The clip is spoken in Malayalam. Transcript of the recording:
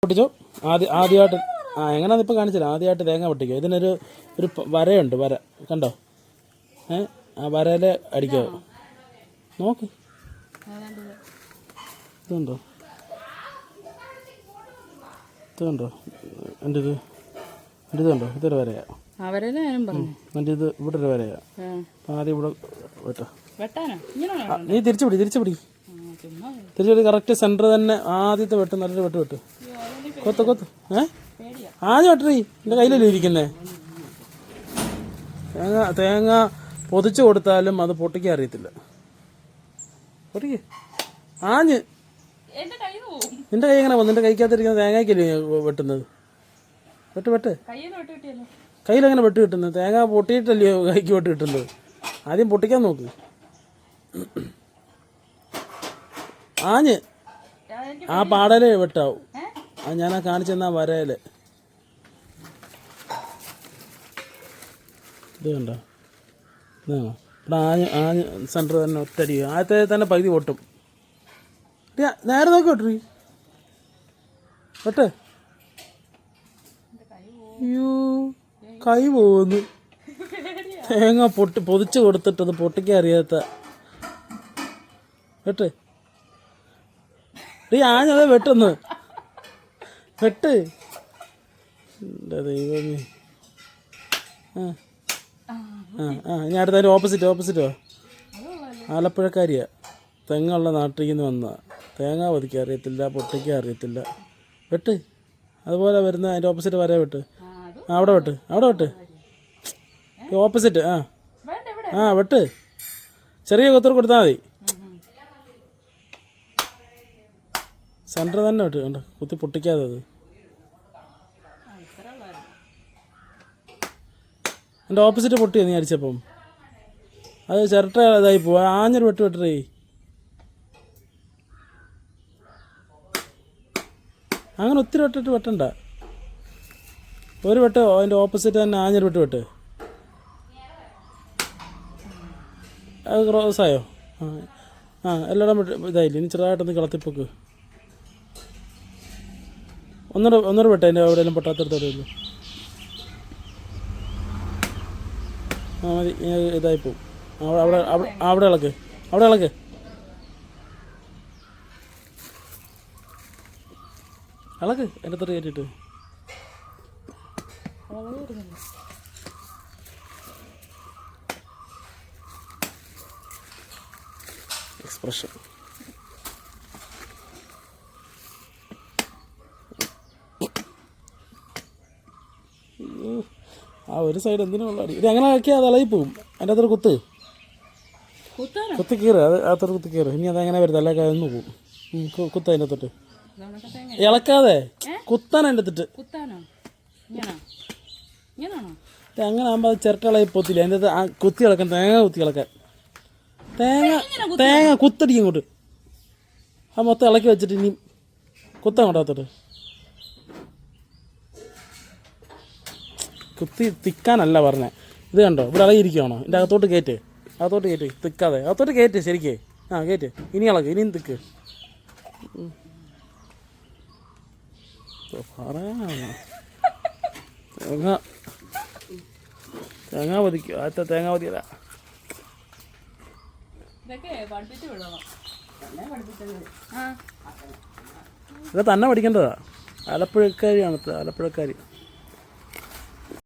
പൊട്ടിച്ചോ. ആദ്യമായിട്ട് എങ്ങനെയാണെന്ന് ഇപ്പം കാണിച്ചില്ല. ആദ്യമായിട്ട് തേങ്ങ പൊട്ടിക്കുക. ഇതിനൊരു വരയുണ്ട്, വര കണ്ടോ? ആ വരയിൽ അടിക്കുക. നോക്ക്, ഇതുണ്ടോ? ഇതുണ്ടോ? എൻ്റെ ഇത് കണ്ടോ? ഇതൊരു വരയാ. എൻ്റെ ഇത് ഇവിടെ ഒരു വരയാ. ആദ്യം ഇവിടെ വെട്ടോ. നീ തിരിച്ചുപിടി. കറക്റ്റ് സെൻറ്റർ തന്നെ ആദ്യത്തെ വെട്ട്. നല്ലൊരു വെട്ട്. കൊത്ത്. ആദ്യം വെട്ടറി. എൻ്റെ കയ്യിലല്ലേ ഇരിക്കുന്നേ. തേങ്ങ പൊതിച്ചു കൊടുത്താലും അത് പൊട്ടിക്കാൻ അറിയത്തില്ല. പൊട്ടിക്ക്. ആഞ്ഞ് നിന്റെ കൈ എങ്ങനെ പോകുന്നു? നിന്റെ കൈക്കകത്തിരിക്കുന്ന തേങ്ങയ്ക്കല്ലേ വെട്ടുന്നത്? വെട്ട്. കയ്യിലെങ്ങനെ വെട്ട് കിട്ടുന്നത്? തേങ്ങ പൊട്ടിയിട്ടല്ലയോ കൈക്ക് വെട്ട് കിട്ടുന്നത്? ആദ്യം പൊട്ടിക്കാൻ നോക്ക്. ആഞ്ഞ് ആ പാടല് വെട്ടാവും. അത് ഞാനാ കാണിച്ചെന്നാ വരയില്. ഇത് കണ്ടോ? ഇവിടെ ആഞ്ഞ് സെൻറ്റർ തന്നെ ഒറ്റടി. ആദ്യത്തെ തന്നെ പകുതി പൊട്ടും. നേരെ നോക്കി വെട്ടറി. വെട്ട്. അയ്യോ, കൈ പോകുന്നു. തേങ്ങ പൊതിച്ച് കൊടുത്തിട്ടത് പൊട്ടിക്കാൻ അറിയാത്ത. വെട്ട്. ആഞ്ഞത് വെട്ടുന്നു. വെട്ട്. എൻ്റെ ദൈവമേ. ഞാൻ അടുത്തതിൻ്റെ ഓപ്പോസിറ്റോ. ആലപ്പുഴക്കാരിയാ. തെങ്ങുള്ള നാട്ടിൽ നിന്ന് വന്നതാ. തേങ്ങ പൊതിക്കാൻ അറിയത്തില്ല, പൊട്ടിക്കാൻ അറിയത്തില്ല. വെട്ട്. അതുപോലെ വരുന്ന അതിൻ്റെ ഓപ്പോസിറ്റ് വരെ വെട്ട്. അവിടെ വെട്ട്. ഓപ്പോസിറ്റ്. വെട്ട്. ചെറിയ കൊത്തർ കൊടുത്താൽ മതി. സെൻറ്റർ തന്നെ വെട്ട്. കണ്ടോ? കുത്തി പൊട്ടിക്കാതെ. അത് എൻ്റെ ഓപ്പോസിറ്റ് പൊട്ടിയോ നീ അടിച്ചപ്പം? അത് ചിരട്ട ഇതായി പോവാ. ആഞ്ഞൊരു വെട്ടറേ. അങ്ങനെ ഒത്തിരി വെട്ടണ്ട. ഒരു വെട്ടോ അതിൻ്റെ ഓപ്പോസിറ്റ് തന്നെ ആഞ്ഞൊരു വെട്ട്. അത് ക്രോസായോ? എല്ലായിടം ഇതായില്ല. ഇനി ചെറുതായിട്ടൊന്ന് കളത്തിപ്പൊക്ക്. ഒന്നൂടെ വെട്ടെ. അതിൻ്റെ എവിടെയെങ്കിലും പൊട്ടാത്തടത്തോടെയുള്ളൂ. മതി. ഇതായിപ്പോവും. അവിടെ ഇളക്ക്. എൻ്റെ അത്ര കയറ്റിട്ട്. എക്സ്പ്രഷൻ. ആ ഒരു സൈഡ് എന്തിനുള്ള അടി. ഇത് എങ്ങനെ ആക്കിയാൽ അത് ഇളകി പോവും. അതിൻ്റെ അത്ര കുത്ത് കയറ്. അത് അത്ര കുത്തി കയറ്. ഇനി അതെങ്ങനെ വരുന്നത്? അല്ലെ ഒന്ന് പോവും. കുത്ത അതിൻ്റെ തൊട്ട് ഇളക്കാതെ കുത്താൻ. അതിൻ്റെ തൊട്ട് അങ്ങനെ ആകുമ്പോൾ അത് ചിരട്ട ഇളകി പോത്തില്ല. അതിൻ്റെ കുത്തി ഇളക്കാൻ. തേങ്ങ കുത്തി ഇളക്കാൻ. തേങ്ങ കുത്തടി ഇങ്ങോട്ട്. ആ മൊത്തം ഇളക്കി വെച്ചിട്ട് ഇനി കുത്താൻ കൊണ്ടാത്തോട്ട്. കുത്തി തിക്കാനല്ല പറഞ്ഞേ. ഇത് കണ്ടോ? ഇവിടെ ഇളകിയിരിക്കുകയാണോ? എൻ്റെ അകത്തോട്ട് കയറ്റ്. തിക്കാതെ അകത്തോട്ട് കയറ്റ്. ശരിക്കേ കയറ്റ്. ഇനി ഇളക്ക്. ഇനിയും തിക്ക്. പറയാനാണോ? തേങ്ങ പതിക്കും. ആദ്യത്തെ തേങ്ങ പതിയല്ല. ഇതൊക്കെ തന്നെ പഠിക്കേണ്ടതാ. ആലപ്പുഴക്കാരിയാണ്. ആലപ്പുഴക്കാരി.